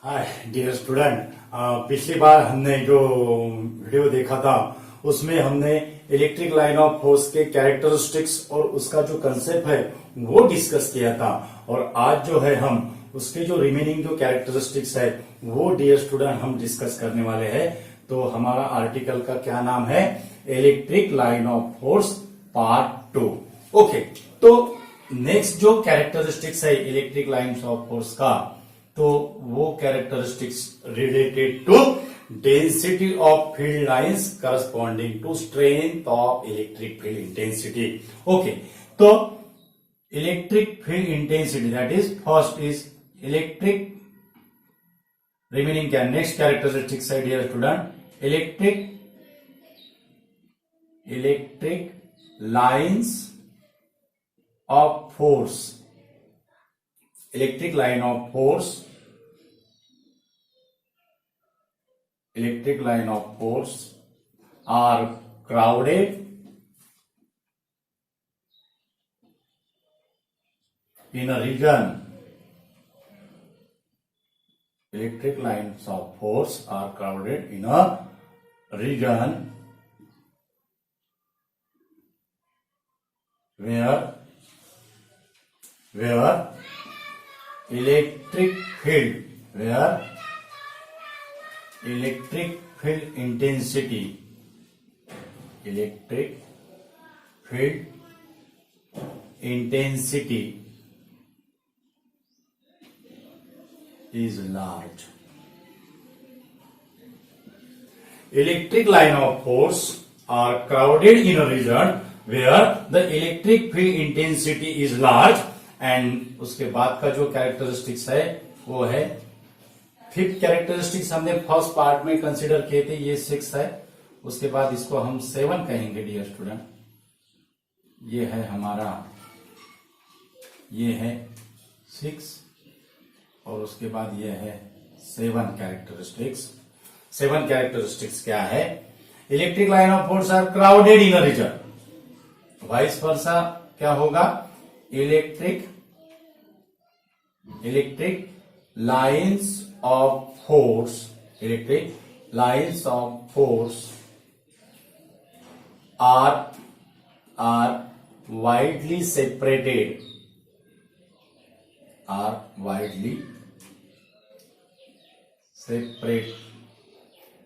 Hi dear student, पिछली बार हमने जो वीडियो देखा था उसमें हमने इलेक्ट्रिक लाइन ऑफ फोर्स के कैरेक्टरिस्टिक्स और उसका जो कंसेप्ट है वो डिस्कस किया था। और आज जो है हम उसके जो रिमेनिंग जो कैरेक्टरिस्टिक्स है वो डियर स्टूडेंट हम डिस्कस करने वाले हैं। तो हमारा आर्टिकल का क्या नाम है? Electric line of force part 2। Okay, तो नेक्स्ट जो कैरेक्टरिस्टिक्स है इलेक्ट्रिक लाइन ऑफ फोर्स का, तो वो characteristics related to density of field lines corresponding to strength of electric field intensity. Okay, तो electric field intensity that is first is electric remaining क्या next characteristics है dear student? Electric lines of force, electric line of force are crowded in a region. Electric lines of force are crowded in a region where electric field intensity is large. Electric line of force are crowded in a region where the electric field intensity is large. And उसके बाद का जो characteristics है वो है fifth characteristics हमने first part में consider किए थे, ये 6 है। उसके बाद इसको हम 7 कहेंगे डियर स्टूडेंट। ये है हमारा, ये है 6 और उसके बाद ये है 7 कैरेक्टरिस्टिक्स। 7 कैरेक्टरिस्टिक्स क्या है? Electric line of force are crowded in a region, vice versa क्या होगा? Electric lines of force are widely separated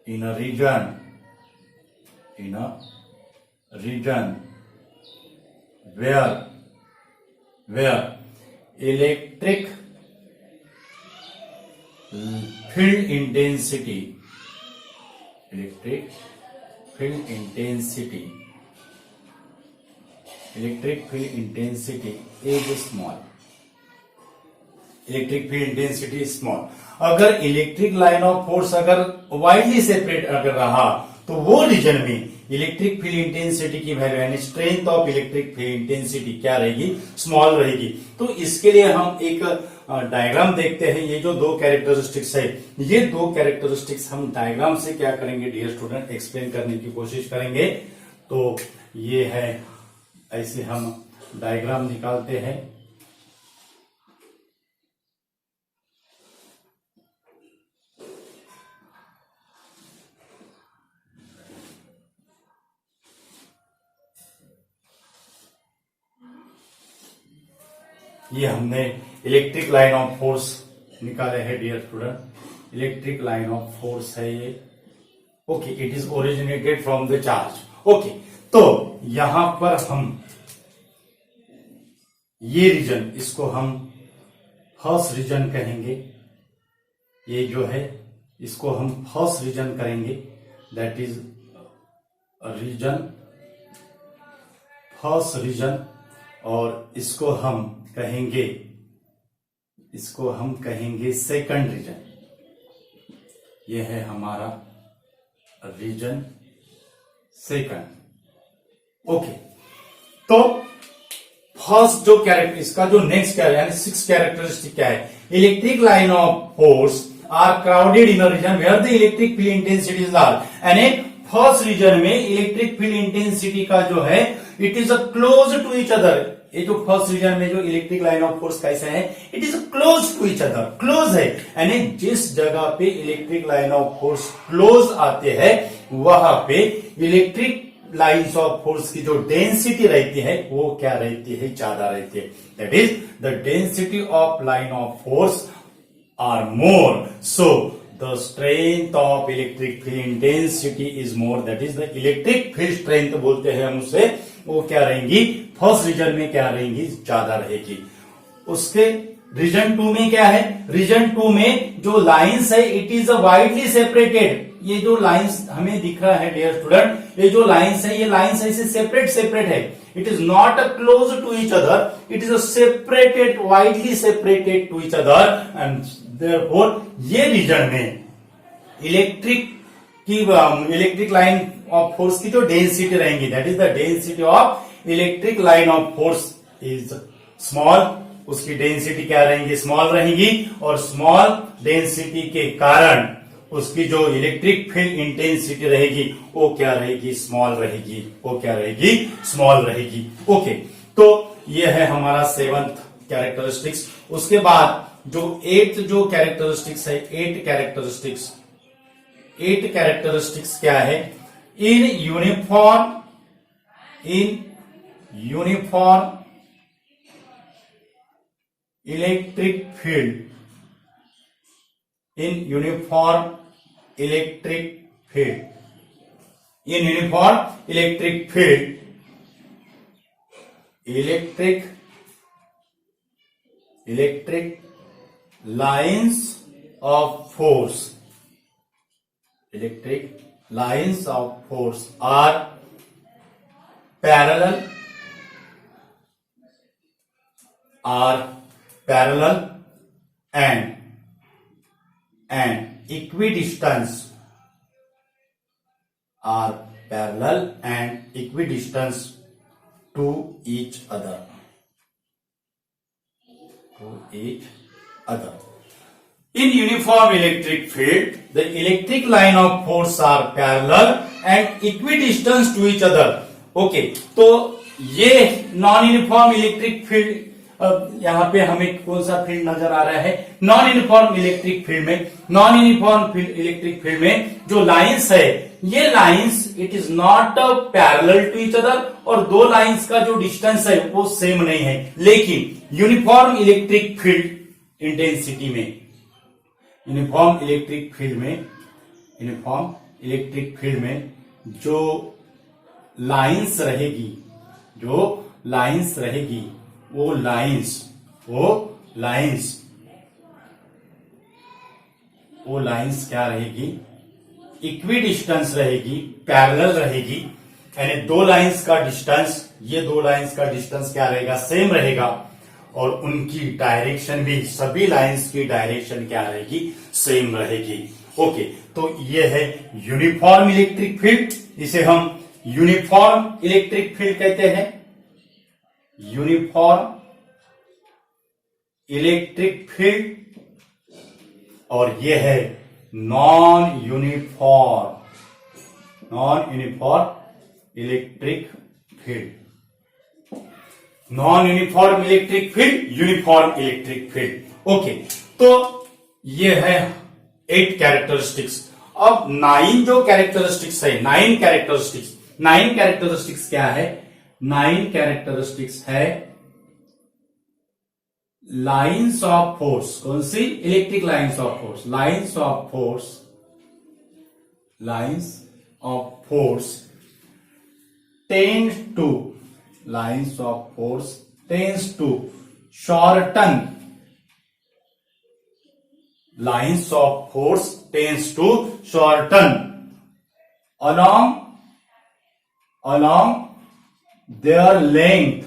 in a region where electric field intensity is small. अगर इलेक्ट्रिक लाइन ऑफ फोर्स अगर widely separate अगर रहा तो वो reason में electric field intensity की वैल्यू यानी strength of electric field intensity क्या रहेगी? स्मॉल रहेगी। तो इसके लिए हम एक डायग्राम देखते हैं। ये जो 2 कैरेक्टरिस्टिक्स है, ये 2 कैरेक्टरिस्टिक्स हम डायग्राम से क्या करेंगे डियर स्टूडेंट? एक्सप्लेन करने की कोशिश करेंगे। तो ये है, ऐसे हम डायग्राम निकालते हैं। ये हमने इलेक्ट्रिक लाइन ऑफ फोर्स निकाले हैं dear student. Electric line of force है ये। Okay, it is originated from the charge. Okay, तो यहां पर हम ये रीजन, इसको हम फर्स्ट रीजन कहेंगे। ये जो है इसको हम फर्स्ट रीजन करेंगे, दैट इज फर्स्ट रीजन। और इसको हम कहेंगे सेकंड रीजन। ये है हमारा रीजन सेकंड। ओके, तो फर्स्ट जो कैरेक्टर, इसका जो नेक्स्ट यानी 6 कैरेक्टरिस्टिक क्या है? Electric line of force are crowded in a region where the electric field intensity is large. यानी फर्स्ट रीजन में इलेक्ट्रिक फील्ड इंटेंसिटी का जो है it is a close to each other, ये जो फर्स्ट रीजन में जो इलेक्ट्रिक लाइन ऑफ फोर्स कैसा है, it is close to each other, close है, यानी जिस जगह पे electric line of force close आते हैं वहां पे इलेक्ट्रिक लाइन्स ऑफ फोर्स की जो डेंसिटी रहती है वो क्या रहती है, ज्यादा रहती है। That is the density of line of force are more, so the strength of electric field intensity is more, that is the electric field strength बोलते हैं हम उसे, वो क्या रहेंगी, फर्स्ट रीजन में क्या रहेंगी, ज्यादा रहेगी। उसके रीजन 2 में क्या है, रीजन 2 में जो लाइंस है इट इज वाइडली सेपरेटेड। ये जो लाइंस हमें दिख रहा है डियर स्टूडेंट, ये जो लाइंस है, ये लाइंस ऐसे सेपरेट सेपरेट है, it is not close to each other, it is separated, widely separated to each other, and therefore ये रीजन में इलेक्ट्रिक लाइन ऑफ फोर्स की जो डेंसिटी रहेंगी, that is the density of electric line of force is small, उसकी density क्या रहेंगी, small रहेगी, और स्मॉल डेंसिटी के कारण उसकी जो इलेक्ट्रिक फील्ड इंटेंसिटी रहेगी वो क्या रहेगी, स्मॉल रहेगी, वो क्या रहेगी, स्मॉल रहेगी। ओके, तो ये है हमारा 7th कैरेक्टरिस्टिक्स। उसके बाद जो 8th जो कैरेक्टरिस्टिक्स है, 8 कैरेक्टरिस्टिक्स क्या है, in uniform electric field, in uniform electric field, electric lines of force are parallel and equidistant to each other. In uniform electric field, the electric line of force are parallel and equidistant to each other. Okay, तो ये non uniform electric field, यहाँ पे हमें कौन सा field नजर आ रहा है, नॉन यूनिफॉर्म इलेक्ट्रिक फील्ड में, नॉन यूनिफॉर्म इलेक्ट्रिक फील्ड में जो लाइंस है, ये lines it is not parallel to each other, और दो लाइंस का जो डिस्टेंस है वो सेम नहीं है, लेकिन यूनिफॉर्म इलेक्ट्रिक फील्ड इंटेंसिटी में, यूनिफॉर्म इलेक्ट्रिक फील्ड में जो लाइंस रहेगी, वो लाइंस क्या रहेगी, इक्विडिस्टेंस रहेगी, पैरेलल रहेगी, यानी दो लाइंस का डिस्टेंस, ये दो लाइंस का डिस्टेंस क्या रहेगा, सेम रहेगा, और उनकी डायरेक्शन भी, सभी लाइंस की डायरेक्शन क्या रहेगी, सेम रहेगी। ओके, तो ये है यूनिफॉर्म इलेक्ट्रिक फील्ड, इसे हम यूनिफॉर्म इलेक्ट्रिक फील्ड कहते हैं, यूनिफॉर्म इलेक्ट्रिक फील्ड, और ये है non uniform electric field, non uniform electric field, uniform electric field. Okay, तो ये है 8 कैरेक्टरिस्टिक्स। अब 9 जो कैरेक्टरिस्टिक्स है, 9 कैरेक्टरिस्टिक्स क्या है, 9 कैरेक्टरिस्टिक्स है लाइंस ऑफ फोर्स। कौन सी, electric lines of force, lines of force tends to, lines of force tends to shorten, lines of force tends to shorten along their length,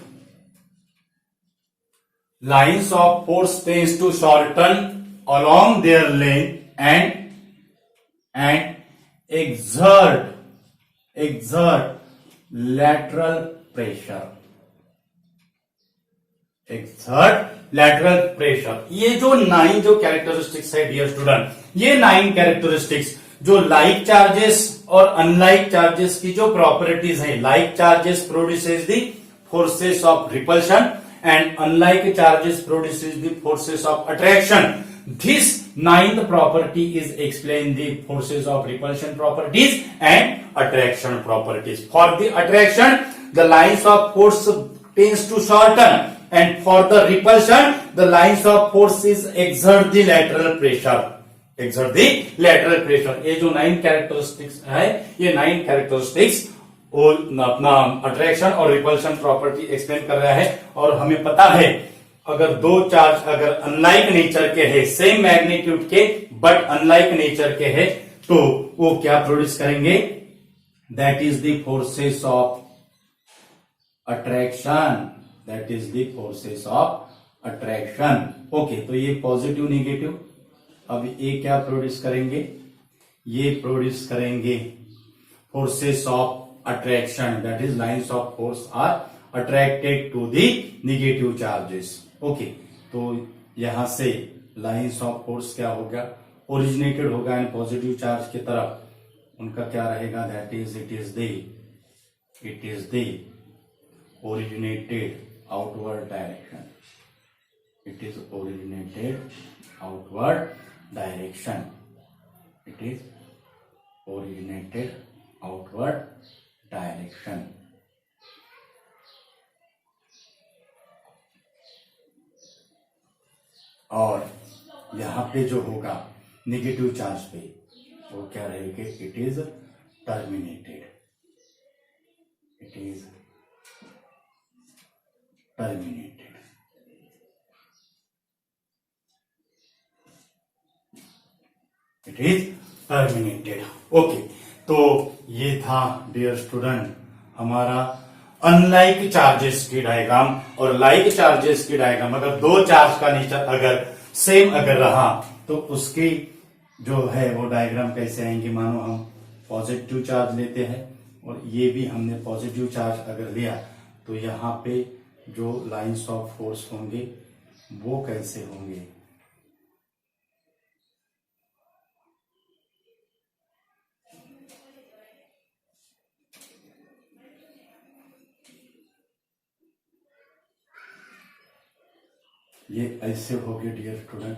lines of force tends to shorten along their length and exert lateral pressure, ये जो 9 जो characteristics है dear student, ये 9 characteristics जो like charges और unlike charges की जो properties है, like charges produces the forces of repulsion, and unlike charges produces the forces of attraction. This ninth property is explain the forces of repulsion properties and attraction properties. For the attraction, the lines of force tends to shorten, and for the repulsion, the lines of force is exert the lateral pressure. exert the lateral pressure. ये जो 9 characteristics है, ये 9 characteristics वो अपना attraction और repulsion property explain कर रहा है। और हमें पता है अगर दो चार्ज अगर अनलाइक नेचर के है, सेम मैग्नीट्यूड के बट अनलाइक नेचर के है, तो वो क्या प्रोड्यूस करेंगे? That is the forces of attraction. That is the forces of attraction. Okay, तो ये पॉजिटिव निगेटिव। अब ये क्या प्रोड्यूस करेंगे? ये प्रोड्यूस करेंगे forces of attraction. That is lines of force are attracted to the negative charges. Okay, तो यहां से लाइंस ऑफ फोर्स क्या होगा? ओरिजिनेटेड होगा इन पॉजिटिव चार्ज की तरफ। उनका क्या रहेगा? That is it is the originated outward direction. It is originated outward direction. It is originated outward direction. और यहां पे जो होगा नेगेटिव चार्ज पे वो क्या रहेगा? It is terminated. It is terminated. It is terminated. Okay, तो ये था डियर स्टूडेंट हमारा अनलाइक चार्जेस की डायग्राम और लाइक चार्जेस की डायग्राम। अगर दो चार्ज का नेचर अगर सेम अगर रहा तो उसकी जो है वो डायग्राम कैसे आएंगे? मानो हम पॉजिटिव चार्ज लेते हैं और ये भी हमने पॉजिटिव चार्ज अगर लिया तो यहां पे जो लाइंस ऑफ फोर्स होंगे वो कैसे होंगे? ये ऐसे होंगे डियर स्टूडेंट।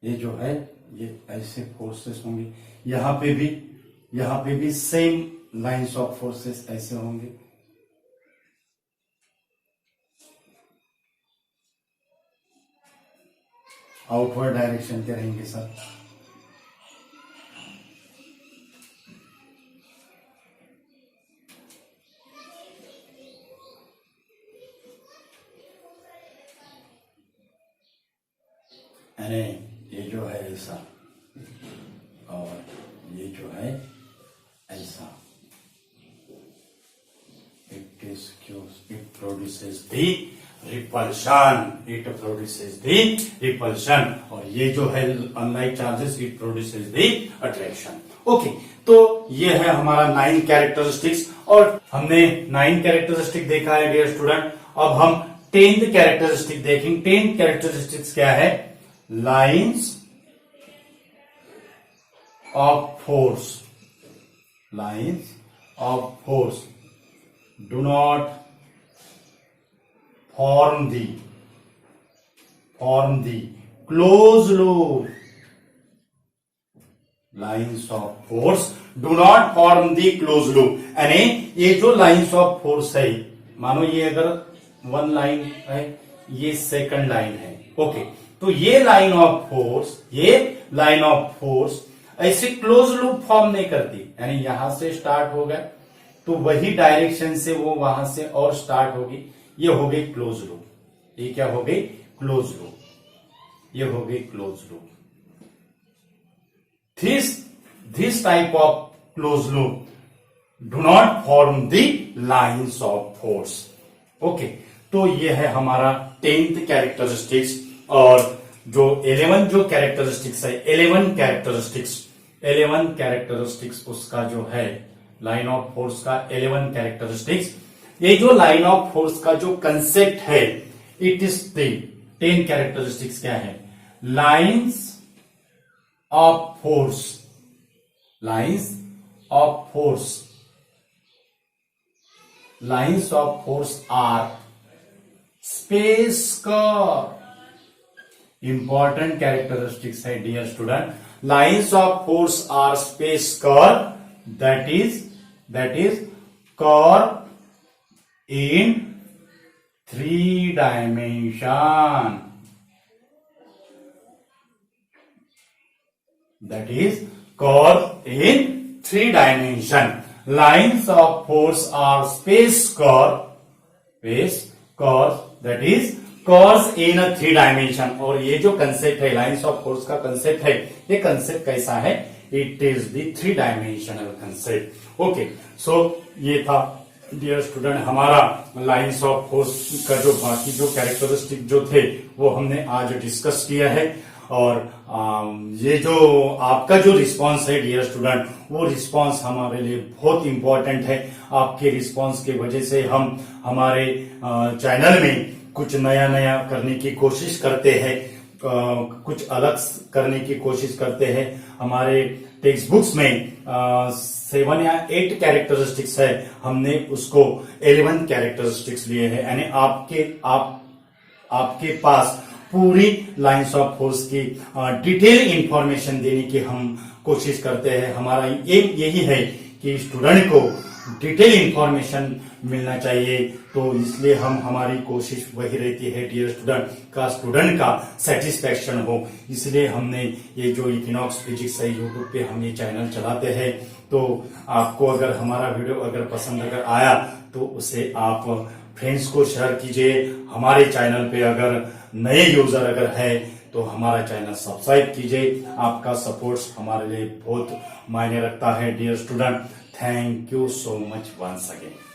ये जो है ये ऐसे फोर्सेस होंगे। यहां पे भी सेम लाइंस ऑफ फोर्सेस ऐसे होंगे। आउटवर्ड डायरेक्शन के रहेंगे सर। यानी ये जो है ऐसा और ये जो है ऐसा। It produces the repulsion. It produces the repulsion. और ये जो है unlike charges it produces the attraction. Okay, तो ये है हमारा 9 कैरेक्टरिस्टिक्स और हमने 9 कैरेक्टरिस्टिक देखा है डियर स्टूडेंट। अब हम 10th कैरेक्टरिस्टिक देखेंगे। 10th कैरेक्टरिस्टिक्स क्या है? Lines of force. Lines of force do not form the closed loop. Lines of force do not form the closed loop। यानी ये जो लाइन्स ऑफ फोर्स है, मानो ये अगर वन लाइन है, ये सेकंड लाइन है। ओके, तो ये लाइन ऑफ फोर्स ऐसे क्लोज लूप फॉर्म नहीं करती। यानी यहां से स्टार्ट होगा तो वही डायरेक्शन से वो वहां से और स्टार्ट होगी। ये हो गई क्लोज लूप। ये क्या हो गई? Close loop. ये हो गई close loop. This type of close loop do not form the lines of force. Okay, तो ये है हमारा 10th कैरेक्टरिस्टिक्स। और जो 11 जो कैरेक्टरिस्टिक्स है, 11 कैरेक्टरिस्टिक्स उसका जो है लाइन ऑफ फोर्स का 11 कैरेक्टरिस्टिक्स। ये जो लाइन ऑफ फोर्स का जो कंसेप्ट है, इट इज द 10 कैरेक्टरिस्टिक्स क्या है? Lines of force. Lines of force lines of force are space curve. Important characteristics है dear student. Lines of force are space curve that is curve in 3 dimension. That is curve in 3 dimension. Lines of force are space curve that is curves in a 3 dimension. और ये जो concept है lines of force का concept है, ये concept कैसा है? It is the 3 dimensional concept. Okay, so ये था डियर स्टूडेंट हमारा लाइन्स ऑफ फोर्स का जो बाकी जो कैरेक्टरिस्टिक जो थे वो हमने आज डिस्कस किया है। और ये जो आपका जो रिस्पांस है डियर स्टूडेंट, वो रिस्पांस हमारे लिए बहुत इंपॉर्टेंट है। आपके रिस्पांस की वजह से हम हमारे चैनल में कुछ नया नया करने की कोशिश करते हैं, कुछ अलग करने की कोशिश करते हैं। हमारे टेक्स्ट बुक्स में 7 या 8 कैरेक्टरिस्टिक्स है, हमने उसको 11 कैरेक्टरिस्टिक्स लिए हैं। यानी आपके पास पूरी लाइन्स ऑफ फोर्स की डिटेल इंफॉर्मेशन देने की हम कोशिश करते हैं। हमारा एम यही है कि स्टूडेंट को डिटेल इंफॉर्मेशन मिलना चाहिए, तो इसलिए हमारी कोशिश वही रहती है डियर स्टूडेंट का सेटिस्फेक्शन हो। इसलिए हमने ये जो इक्विनॉक्स फिजिक्स है यूट्यूब पे हम ये चैनल चलाते हैं। तो आपको अगर हमारा वीडियो अगर पसंद अगर आया तो उसे आप फ्रेंड्स को शेयर कीजिए। हमारे चैनल पे अगर नए यूजर अगर है तो हमारा चैनल सब्सक्राइब कीजिए। आपका सपोर्ट हमारे लिए बहुत मायने रखता है dear student. Thank you so much once again.